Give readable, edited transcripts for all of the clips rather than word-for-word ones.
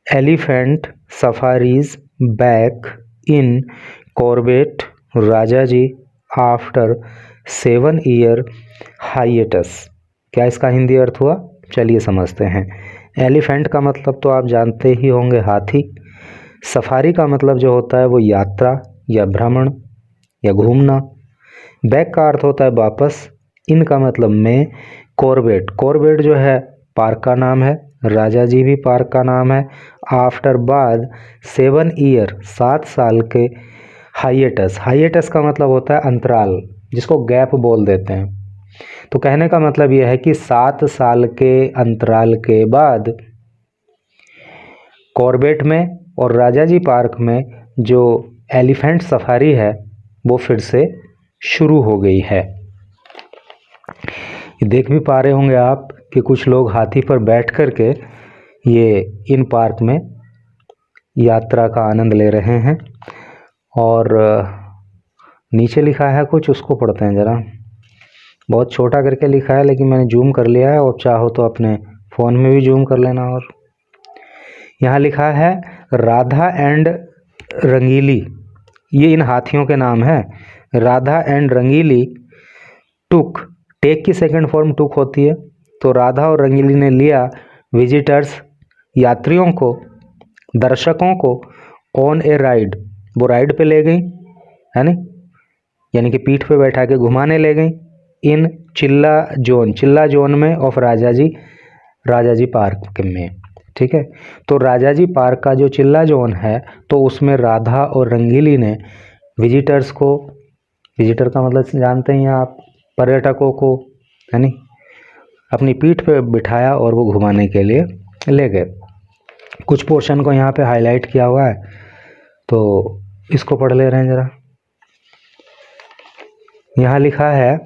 Elephant safaris back in Corbett Rajaji after 7 year hiatus. क्या इसका हिंदी अर्थ हुआ? चलिए समझते हैं। एलिफेंट का मतलब तो आप जानते ही होंगे, हाथी। सफारी का मतलब जो होता है वो यात्रा या भ्रमण या घूमना। बैक का अर्थ होता है वापस। इन का मतलब में। कॉर्बेट, कॉर्बेट जो है पार्क का नाम है, राजाजी भी पार्क का नाम है। आफ्टर बाद 7 ईयर 7 साल के हाइएटस, हाइएटस का मतलब होता है अंतराल, जिसको गैप बोल देते हैं। तो कहने का मतलब यह है कि 7 साल के अंतराल के बाद कॉर्बेट में और राजाजी पार्क में जो एलिफेंट सफारी है वो फिर से शुरू हो गई है। देख भी पा रहे होंगे आप कि कुछ लोग हाथी पर बैठ कर के ये इन पार्क में यात्रा का आनंद ले रहे हैं। और नीचे लिखा है कुछ, उसको पढ़ते हैं ज़रा। बहुत छोटा करके लिखा है लेकिन मैंने जूम कर लिया है, और चाहो तो अपने फ़ोन में भी जूम कर लेना। और यहाँ लिखा है राधा एंड रंगीली, ये इन हाथियों के नाम है। Radha and Rangili took, take की सेकंड फॉर्म टुक होती है, तो राधा और रंगीली ने लिया विजिटर्स, यात्रियों को, दर्शकों को, ऑन ए राइड, वो राइड पे ले गई, है नी, यानी कि पीठ पे बैठा के घुमाने ले गई। इन चिल्ला जोन, चिल्ला जोन में ऑफ राजाजी पार्क में, ठीक है। तो राजाजी पार्क का जो चिल्ला जोन है तो उसमें राधा और रंगीली ने विजिटर्स को, विजिटर का मतलब जानते हैं आप, पर्यटकों को, है नी, अपनी पीठ पे बिठाया और वो घुमाने के लिए ले गए। कुछ पोर्शन को यहाँ पे हाईलाइट किया हुआ है तो इसको पढ़ ले रहे हैं ज़रा। यहाँ लिखा है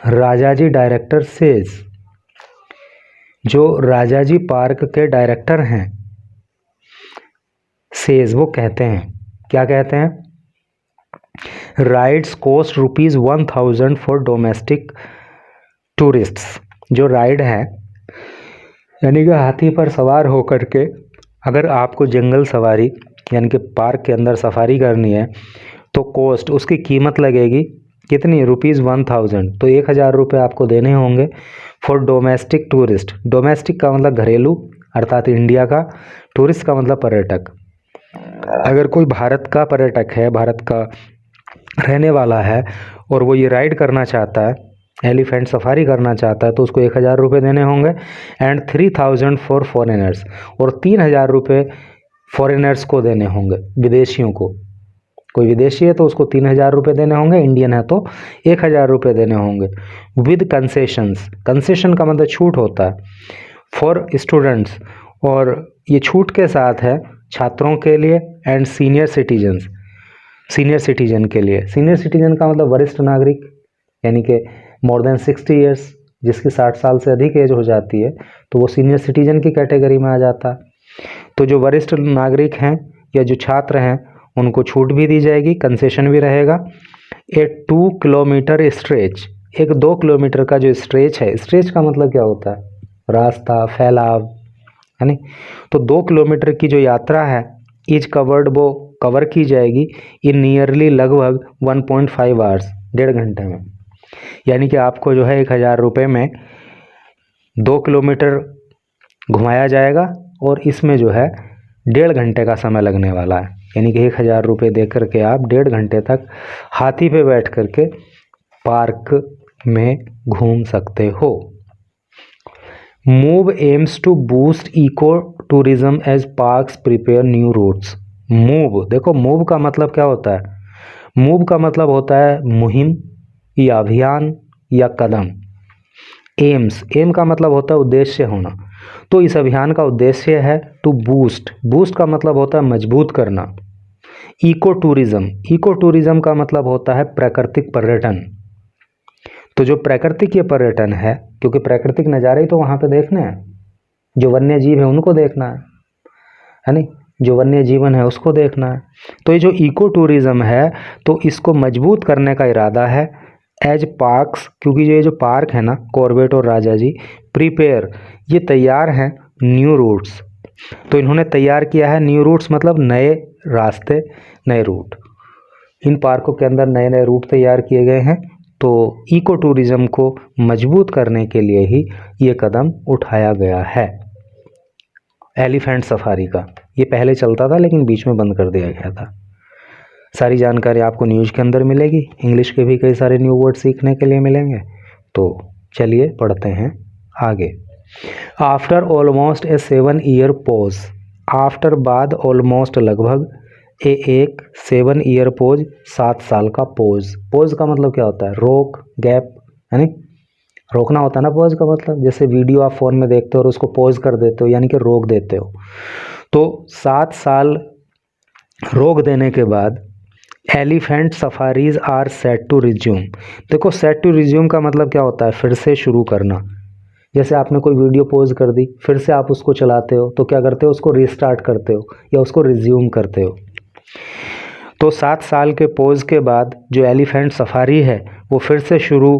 राजाजी डायरेक्टर सेज, जो राजाजी पार्क के डायरेक्टर हैं, सेज वो कहते हैं, क्या कहते हैं? Rides cost ₹1000 for domestic tourists. जो राइड है यानी कि हाथी पर सवार होकर के अगर आपको जंगल सवारी यानी कि पार्क के अंदर सफारी करनी है तो कॉस्ट, उसकी कीमत लगेगी कितनी? ₹1000। तो 1000 रुपये आपको देने होंगे फॉर डोमेस्टिक टूरिस्ट। डोमेस्टिक का मतलब घरेलू अर्थात इंडिया का, टूरिस्ट का मतलब पर्यटक। अगर कोई भारत का पर्यटक है, भारत का रहने वाला है और वो ये राइड करना चाहता है, एलिफेंट सफारी करना चाहता है, तो उसको 1000 रुपये देने होंगे। एंड 3000 फॉर फॉरेनर्स, और 3000 रुपये फॉरेनर्स को देने होंगे, विदेशियों को। कोई विदेशी है तो उसको 3000 रुपये देने होंगे, इंडियन है तो 1000 रुपये देने होंगे। विद कंसेशंस, कंसेशन का मतलब छूट होता है, फॉर स्टूडेंट्स, और ये छूट के साथ है छात्रों के लिए, and senior citizens, senior citizen के लिए। सीनियर सिटीजन का मतलब वरिष्ठ नागरिक, यानी कि मोर देन 60 ईयर्स, जिसकी 60 साल से अधिक एज हो जाती है तो वो सीनियर सिटीजन की कैटेगरी में आ जाता है। तो जो वरिष्ठ नागरिक हैं या जो छात्र हैं उनको छूट भी दी जाएगी, कंसेशन भी रहेगा। ए 2 किलोमीटर स्ट्रेच, एक 2 किलोमीटर का जो स्ट्रेच है, स्ट्रेच का मतलब क्या होता है? रास्ता, फैलाव, है नी। तो 2 किलोमीटर की जो यात्रा है इज कवर्ड, वो कवर की जाएगी इन नियरली, लगभग 1.5 आवर्स, 1.5 घंटे में। यानी कि आपको जो है 1000 रुपये में 2 किलोमीटर घुमाया जाएगा और इसमें जो है 1.5 घंटे का समय लगने वाला है। यानी कि 1000 रुपये दे करके आप 1.5 घंटे तक हाथी पे बैठ करके पार्क में घूम सकते हो। Move aims to boost eco tourism as parks prepare new routes. Move, देखो मूव का मतलब क्या होता है? मूव का मतलब होता है मुहिम या अभियान या कदम। एम्स, एम का मतलब होता है उद्देश्य होना। तो इस अभियान का उद्देश्य है टू बूस्ट, बूस्ट का मतलब होता है मजबूत करना। इको टूरिज्म, इको टूरिज्म का मतलब होता है प्राकृतिक पर्यटन। तो जो प्राकृतिक ये पर्यटन है, क्योंकि प्राकृतिक नज़ारे ही तो वहाँ पे देखने हैं, जो वन्य जीव है उनको देखना है नी, जो वन्य जीवन है उसको देखना है। तो ये जो इको टूरिज्म है तो इसको मजबूत करने का इरादा है एज पार्क्स, क्योंकि ये जो पार्क है ना, कॉर्बेट और राजाजी, प्रिपेयर, ये तैयार हैं न्यू रूट्स, तो इन्होंने तैयार किया है न्यू रूट्स, मतलब नए रास्ते, नए रूट। इन पार्कों के अंदर नए नए रूट तैयार किए गए हैं। तो इको टूरिज्म को मजबूत करने के लिए ही ये कदम उठाया गया है। एलिफेंट सफारी का ये पहले चलता था लेकिन बीच में बंद कर दिया गया था। सारी जानकारी आपको न्यूज़ के अंदर मिलेगी। इंग्लिश के भी कई सारे न्यू वर्ड सीखने के लिए मिलेंगे। तो चलिए पढ़ते हैं आगे। आफ्टर ऑलमोस्ट ए 7 ईयर पॉज, आफ्टर बाद ऑलमोस्ट लगभग, एक 7 ईयर पोज 7 साल का पोज। पोज का मतलब क्या होता है? रोक, गैप, यानी रोकना होता है ना पोज का मतलब। जैसे वीडियो आप फ़ोन में देखते हो और उसको पोज कर देते हो, यानी कि रोक देते हो। तो 7 साल रोक देने के बाद elephant safaris are set to resume. देखो, सेट टू रिज्यूम का मतलब क्या होता है? फिर से शुरू करना। जैसे आपने कोई वीडियो पोज कर दी, फिर से आप उसको चलाते हो तो क्या करते हो? उसको रीस्टार्ट करते हो या उसको रिज्यूम करते हो। तो 7 साल के पोज के बाद जो एलिफेंट सफारी है वो फिर से शुरू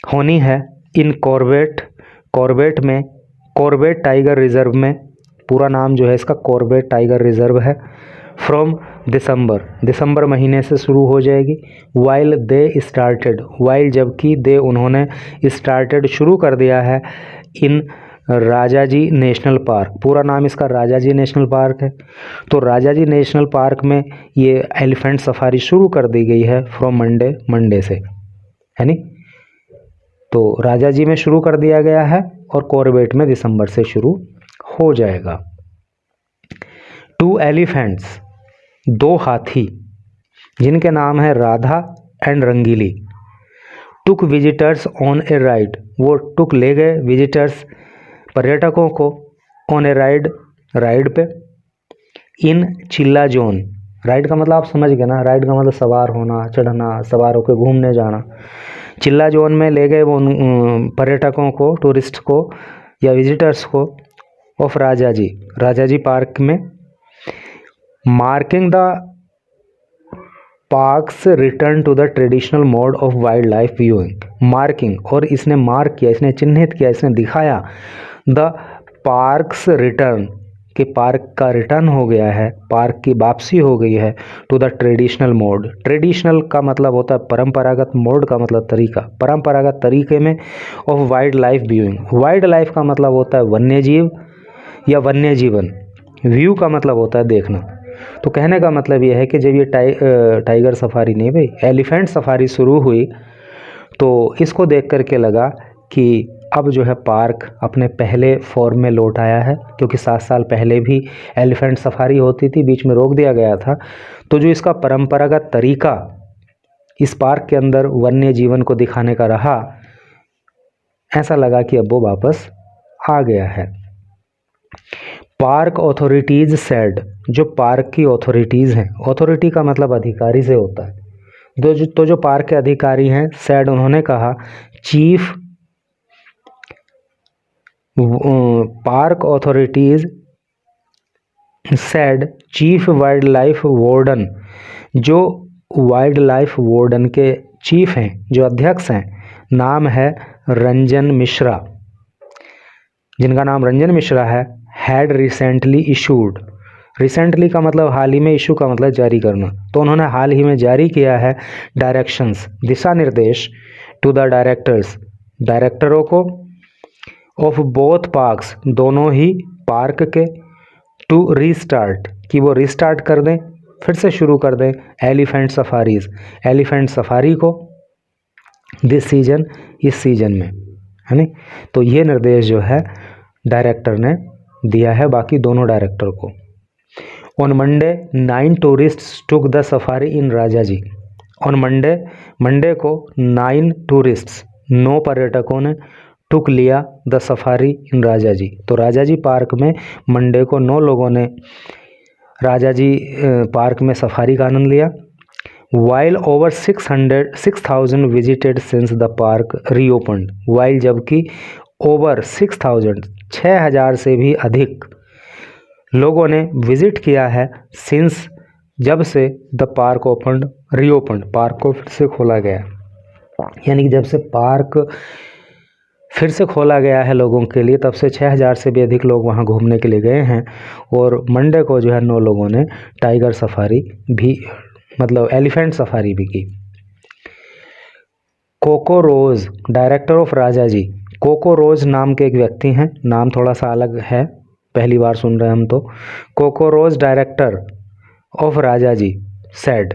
होनी है इन कॉर्बेट में, कॉर्बेट टाइगर रिजर्व में। पूरा नाम जो है इसका कॉर्बेट टाइगर रिजर्व है। फ्रॉम दिसंबर महीने से शुरू हो जाएगी। वाइल दे स्टार्टेड, वाइल जबकि दे उन्होंने स्टार्टेड शुरू कर दिया है इन राजाजी नेशनल पार्क। पूरा नाम इसका राजाजी नेशनल पार्क है। तो राजाजी नेशनल पार्क में ये एलिफेंट सफारी शुरू कर दी गई है फ्रॉम मंडे से, यानी तो राजाजी में शुरू कर दिया गया है और कॉर्बेट में दिसंबर से शुरू हो जाएगा। 2 एलिफेंट्स, 2 हाथी जिनके नाम है Radha and Rangili, took visitors on a ride, वो टुक ले गए विजिटर्स पर्यटकों को ऑन ए राइड पे इन चिल्ला जोन। राइड का मतलब आप समझ गए ना, राइड का मतलब सवार होना, चढ़ना, सवार होकर घूमने जाना। चिल्ला जोन में ले गए वो पर्यटकों को, टूरिस्ट को या विजिटर्स को ऑफ राजाजी पार्क में। Marking the parks return to the traditional mode of wildlife viewing. Marking, और इसने मार्क किया, इसने चिन्हित किया, इसने दिखाया द पार्क्स रिटर्न, कि पार्क का रिटर्न हो गया है, पार्क की वापसी हो गई है to the traditional mode. Traditional का मतलब होता है परंपरागत, मोड का मतलब तरीका, परंपरागत तरीके में of wildlife viewing. Wild life का मतलब होता है वन्य जीव या वन्य जीवन। व्यू का मतलब होता है देखना। तो कहने का मतलब यह है कि जब ये टाइगर सफारी नहीं भाई, एलिफेंट सफारी शुरू हुई तो इसको देख करके लगा कि अब जो है पार्क अपने पहले फॉर्म में लौट आया है, क्योंकि 7 साल पहले भी एलिफेंट सफारी होती थी, बीच में रोक दिया गया था। तो जो इसका परंपरागत तरीका इस पार्क के अंदर वन्य जीवन को दिखाने का रहा, ऐसा लगा कि अब वो वापस आ गया है। पार्क ऑथोरिटीज़ सेड, जो पार्क की ऑथोरिटीज़ हैं, ऑथोरिटी का मतलब अधिकारी से होता है। तो जो पार्क के अधिकारी हैं, सेड उन्होंने कहा, chief park authorities said chief wild life warden, जो वाइल्ड लाइफ वार्डन के चीफ हैं, जो अध्यक्ष हैं, नाम है रंजन मिश्रा, जिनका नाम रंजन मिश्रा है, हैड रिसेंटली इशूड। रिसेंटली का मतलब हाल ही में, इशू का मतलब जारी करना। तो उन्होंने हाल ही में जारी किया है डायरेक्शंस, दिशा निर्देश, टू द डायरेक्टरों को, ऑफ बोथ पार्क्स, दोनों ही पार्क के, टू रीस्टार्ट, कि वो रीस्टार्ट कर दें, फिर से शुरू कर दें एलिफेंट सफारीज, एलिफेंट सफारी को दिस सीजन, इस सीजन में, है नी। तो ये निर्देश जो है डायरेक्टर ने दिया है बाकी दोनों डायरेक्टर को। On Monday 9 tourists took the safari in Rajaji. On Monday को 9 टूरिस्ट्स, 9 पर्यटकों ने टुक लिया द सफारी इन राजाजी। तो राजाजी पार्क में मंडे को 9 लोगों ने राजाजी पार्क में सफारी का आनंद लिया। While over 6,000 visited since the park reopened. While जबकि ओवर 6,000 से भी अधिक लोगों ने विजिट किया है सिंस, जब से द पार्क रीओपन्ड, पार्क को फिर से खोला गया, यानी कि जब से पार्क फिर से खोला गया है लोगों के लिए। तब से 6000 से भी अधिक लोग वहाँ घूमने के लिए गए हैं। और मंडे को जो है 9 लोगों ने टाइगर सफारी भी, मतलब एलिफेंट सफारी भी की। Coco rose, director of Rajaji. Coco Rose नाम के एक व्यक्ति हैं, नाम थोड़ा सा अलग है, पहली बार सुन रहे हैं हम तो। कोको रोज, डायरेक्टर ऑफ राजाजी सेड।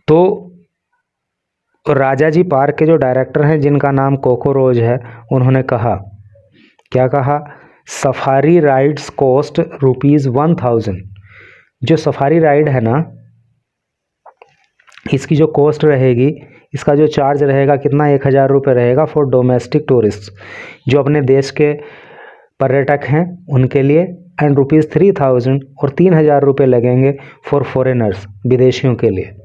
तो राजाजी पार्क के जो डायरेक्टर हैं, जिनका नाम कोको रोज है, उन्होंने कहा, क्या कहा? Safari rides cost ₹1000। जो सफारी राइड है ना, इसकी जो कॉस्ट रहेगी, इसका जो चार्ज रहेगा कितना, 1000 रुपये रहेगा फॉर डोमेस्टिक टूरिस्ट, जो अपने देश के पर्यटक हैं उनके लिए। एंड ₹3000 और 3000 रुपये लगेंगे फॉर फॉरेनर्स, विदेशियों के लिए।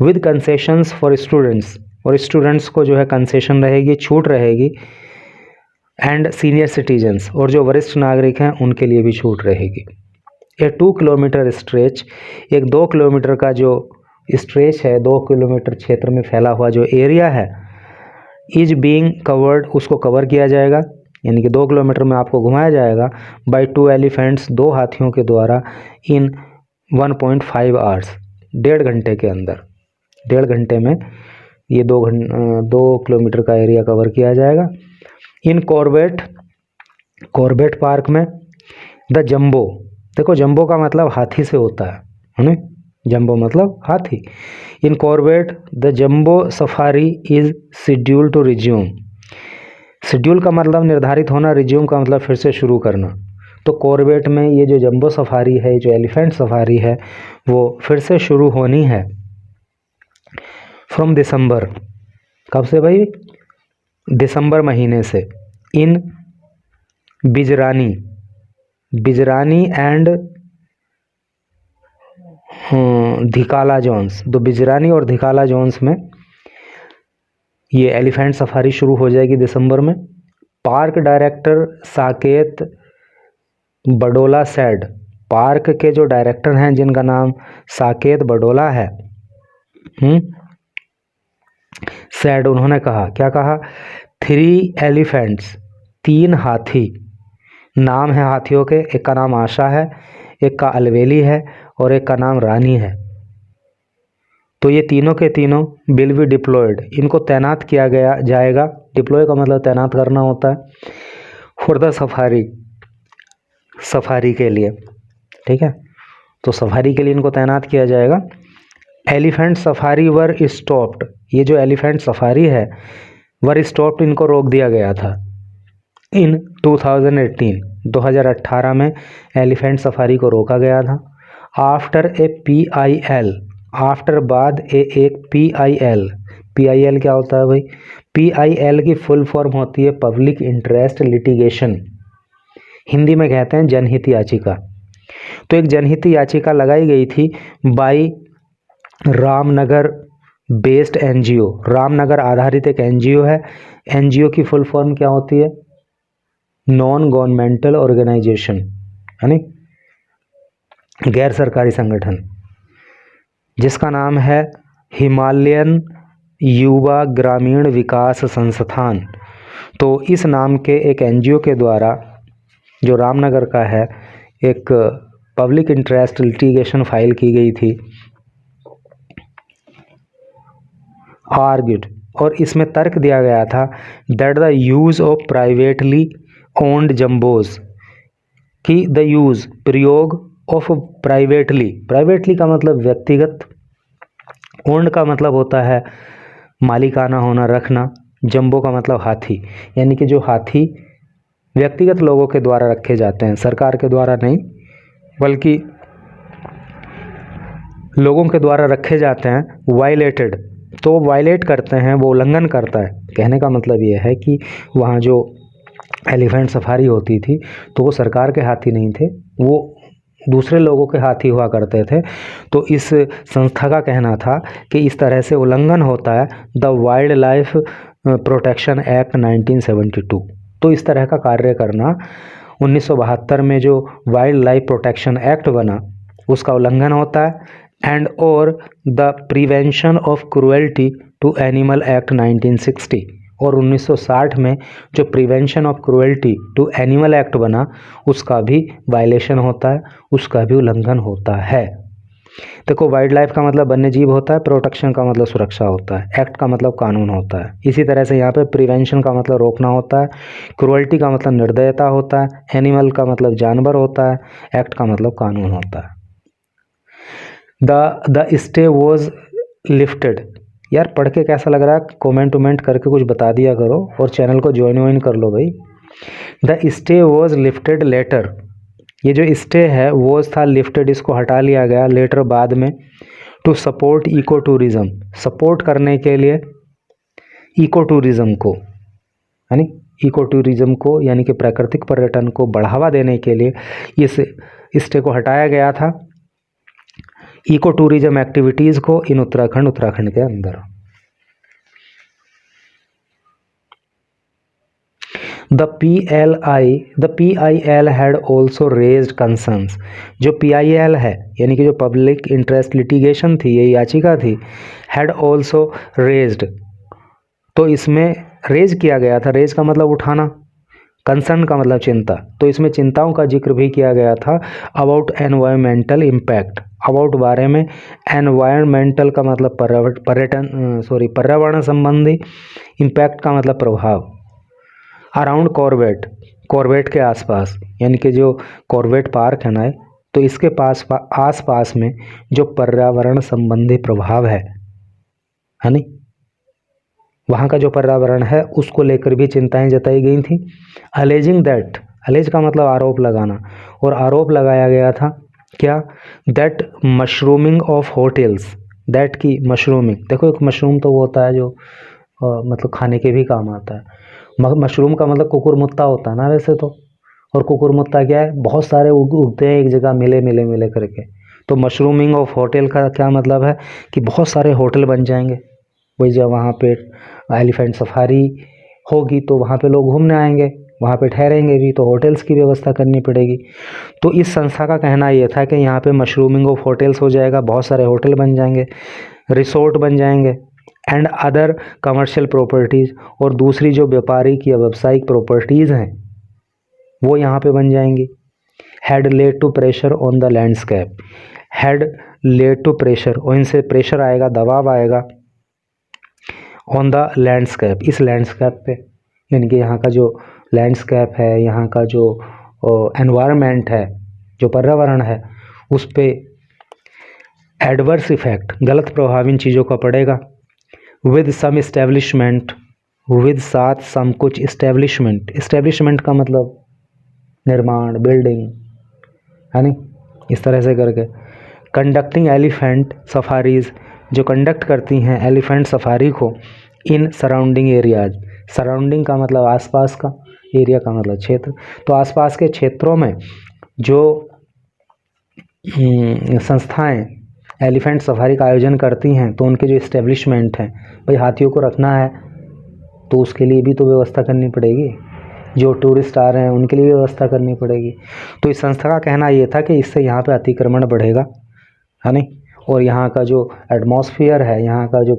विद कंसेशंस फॉर स्टूडेंट्स, और स्टूडेंट्स को जो है कंसेशन रहेगी, छूट रहेगी। एंड सीनियर सिटीजन्स, और जो वरिष्ठ नागरिक हैं उनके लिए भी छूट रहेगी। ए 2 किलोमीटर स्ट्रेच, एक 2 किलोमीटर का जो स्ट्रेच है, 2 किलोमीटर क्षेत्र में फैला हुआ जो एरिया है, इज बीइंग कवर्ड, उसको कवर किया जाएगा, यानी कि 2 किलोमीटर में आपको घुमाया जाएगा बाय 2 एलिफेंट्स, 2 हाथियों के द्वारा, इन 1.5 आवर्स, 1.5 घंटे के अंदर। 1.5 घंटे में ये 2 किलोमीटर का एरिया कवर किया जाएगा। इन कॉर्बेट पार्क में। द जंबो, देखो जंबो का मतलब हाथी से होता है ना, जंबो मतलब हाथी। In Corbett the jumbo safari is schedule to resume. Schedule का मतलब निर्धारित होना, रिज्यूम का मतलब फिर से शुरू करना। तो कॉर्बेट में ये जो जंबो सफारी है, जो एलिफेंट सफारी है, वो फिर से शुरू होनी है फ्रॉम दिसंबर। कब से भाई? दिसंबर महीने से। इन बिजरानी एंड धिकाला जोन्स, तो बिजरानी और धिकाला जोन्स में ये एलिफेंट सफारी शुरू हो जाएगी दिसंबर में। Park director Saket Badola said, park के जो डायरेक्टर हैं जिनका नाम साकेत बडोला है, सेड, उन्होंने कहा, क्या कहा? 3 एलिफेंट्स, 3 हाथी, नाम है हाथियों के, एक का नाम आशा है, एक का अलवेली है, और एक का नाम रानी है। तो ये तीनों के तीनों विल बी डिप्लॉयड, इनको तैनात किया गया जाएगा। डिप्लॉय का मतलब तैनात करना होता है, फॉर द सफारी के लिए, ठीक है। तो सफारी के लिए इनको तैनात किया जाएगा। एलिफेंट सफारी वर स्टॉप्ड, ये जो एलिफेंट सफारी है वर स्टॉप्ड, इनको रोक दिया गया था इन 2018 में एलिफेंट सफारी को रोका गया था। आफ्टर ए PIL, आफ्टर बाद एक PIL क्या होता है भाई? PIL की फुल फॉर्म होती है पब्लिक इंटरेस्ट लिटिगेशन, हिंदी में कहते हैं जनहित याचिका। तो एक जनहित याचिका लगाई गई थी by Ramnagar based NGO, Ramnagar आधारित एक NGO है। NGO की फुल फॉर्म क्या होती है? नॉन गवर्नमेंटल ऑर्गेनाइजेशन, यानी गैर सरकारी संगठन, जिसका नाम है हिमालयन युवा ग्रामीण विकास संस्थान। तो इस नाम के एक NGO के द्वारा, जो रामनगर का है, एक पब्लिक इंटरेस्ट लिटिगेशन फाइल की गई थी, आर्ग्यूड, और इसमें तर्क दिया गया था that the use of privately owned jumbos, कि द यूज़, प्रयोग, ऑफ प्राइवेटली का मतलब व्यक्तिगत, ओन्ड का मतलब होता है मालिकाना होना, रखना, जंबो का मतलब हाथी, यानी कि जो हाथी व्यक्तिगत लोगों के द्वारा रखे जाते हैं, सरकार के द्वारा नहीं बल्कि लोगों के द्वारा रखे जाते हैं, वायलेटेड, तो वायलेट करते हैं, वो उल्लंघन करता है। कहने का मतलब ये है कि वहाँ जो एलिफेंट सफारी होती थी तो वो सरकार के हाथी नहीं थे, वो दूसरे लोगों के हाथी हुआ करते थे। तो इस संस्था का कहना था कि इस तरह से उल्लंघन होता है the wild life protection act 1972। तो इस तरह का कार्य करना 1972 में जो वाइल्ड लाइफ प्रोटेक्शन एक्ट बना उसका उल्लंघन होता है। एंड और the prevention of cruelty to animal act 1960, और 1960 में जो prevention of cruelty to animal act बना, उसका भी वायलेशन होता है, उसका भी उल्लंघन होता है। देखो, वाइल्ड लाइफ का मतलब वन्य जीव होता है, प्रोटेक्शन का मतलब सुरक्षा होता है, एक्ट का मतलब कानून होता है। इसी तरह से यहाँ पे प्रिवेंशन का मतलब रोकना होता है, क्रुएल्टी का मतलब निर्दयता होता है, एनिमल का मतलब जानवर होता है, एक्ट का मतलब कानून होता है। The stay was lifted. यार पढ़ के कैसा लग रहा है, कमेंट वमेंट करके कुछ बता दिया करो, और चैनल को ज्वाइन कर लो भाई। The stay was lifted later. ये जो स्टे है वॉज था, लिफ्टेड इसको हटा लिया गया, लेटर बाद में। To support eco tourism, support करने के लिए इको टूरिज्म को, यानी इको टूरिज्म को यानी कि प्राकृतिक पर्यटन को बढ़ावा देने के लिए इस स्टे को हटाया गया था, इको टूरिज्म एक्टिविटीज़ को इन उत्तराखंड के अंदर। The PIL had also raised concerns. जो PIL है यानी कि जो पब्लिक इंटरेस्ट लिटिगेशन थी, ये याचिका थी, हैड ऑल्सो रेज्ड, तो इसमें रेज किया गया था, रेज का मतलब उठाना, कंसर्न का मतलब चिंता, तो इसमें चिंताओं का जिक्र भी किया गया था। अबाउट एनवायरमेंटल इम्पैक्ट, अबाउट बारे में, एनवायरमेंटल का मतलब पर्यावरण संबंधी, इम्पैक्ट का मतलब प्रभाव। अराउंड कॉर्बेट, कॉर्बेट के आसपास, यानी कि जो कॉर्बेट पार्क है ना, तो इसके आसपास में जो पर्यावरण संबंधी प्रभाव है नहीं, वहाँ का जो पर्यावरण है उसको लेकर भी चिंताएं जताई गई थी। अलेजिंग दैट, अलेज का मतलब आरोप लगाना, और आरोप लगाया गया था क्या, that mushrooming of hotels, that की मशरूमिंग, देखो एक मशरूम तो वो होता है जो मतलब खाने के भी काम आता है, मशरूम का मतलब कुकुरमुत्ता होता है ना वैसे तो, और कुकुरमुत्ता क्या है, बहुत सारे उगते हैं एक जगह मिले करके, तो मशरूमिंग ऑफ होटल का क्या मतलब है कि बहुत सारे होटल बन जाएंगे। वही जब वहाँ पे एलिफेंट सफारी होगी तो वहाँ पे लोग घूमने आएंगे, वहाँ पे ठहरेंगे भी, तो होटल्स की व्यवस्था करनी पड़ेगी। तो इस संस्था का कहना ये था कि यहाँ पे मशरूमिंग ऑफ होटल्स हो जाएगा, बहुत सारे होटल बन जाएंगे, रिसोर्ट बन जाएंगे, एंड अदर कमर्शियल प्रॉपर्टीज़, और दूसरी जो व्यापारिक या व्यावसायिक प्रॉपर्टीज़ हैं वो यहाँ पे बन जाएंगी। Had led to pressure on the landscape, had led to pressure, और इनसे प्रेशर आएगा, दबाव आएगा, ऑन द लैंडस्केप, इस लैंडस्केप पे, यानी कि यहाँ का जो लैंडस्केप है, यहाँ का जो एनवायरनमेंट है, जो पर्यावरण है, उस पे एडवर्स इफेक्ट, गलत प्रभाव इन चीज़ों का पड़ेगा। विद सम इस्टेब्लिशमेंट, विद साथ सम कुछ इस्टेब्लिशमेंट, इस्टेब्लिशमेंट का मतलब निर्माण, बिल्डिंग, है नी, इस तरह से करके। कंडक्टिंग एलिफेंट सफारीज, जो कंडक्ट करती हैं एलिफेंट सफारी को, इन सराउंडिंग एरियाज, सराउंडिंग का मतलब आसपास का, एरिया का मतलब क्षेत्र, तो आसपास के क्षेत्रों में जो संस्थाएं एलिफेंट सफारी का आयोजन करती हैं, तो उनके जो इस्टेब्लिशमेंट हैं, भाई हाथियों को रखना है तो उसके लिए भी तो व्यवस्था करनी पड़ेगी, जो टूरिस्ट आ रहे हैं उनके लिए व्यवस्था करनी पड़ेगी। तो इस संस्था का कहना ये था कि इससे यहाँ पे अतिक्रमण बढ़ेगा, है नहीं, और यहाँ का जो एटमॉस्फेयर है, यहाँ का जो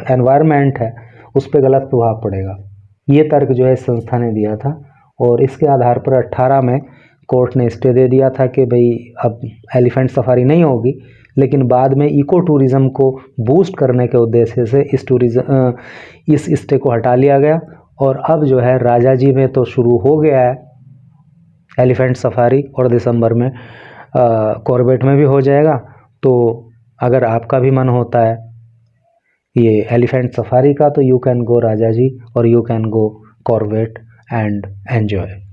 एनवायरनमेंट है, उस पर गलत प्रभाव पड़ेगा। ये तर्क जो है इस संस्था ने दिया था, और इसके आधार पर 18 में कोर्ट ने स्टे दे दिया था कि भाई अब एलिफेंट सफारी नहीं होगी, लेकिन बाद में इको टूरिज़्म को बूस्ट करने के उद्देश्य से इस स्टे को हटा लिया गया, और अब जो है राजा जी में तो शुरू हो गया है एलिफेंट सफारी, और दिसंबर में कॉर्बेट में भी हो जाएगा। तो अगर आपका भी मन होता है ये एलिफेंट सफारी का, तो यू कैन गो राजा जी, और you can go Corbett and enjoy.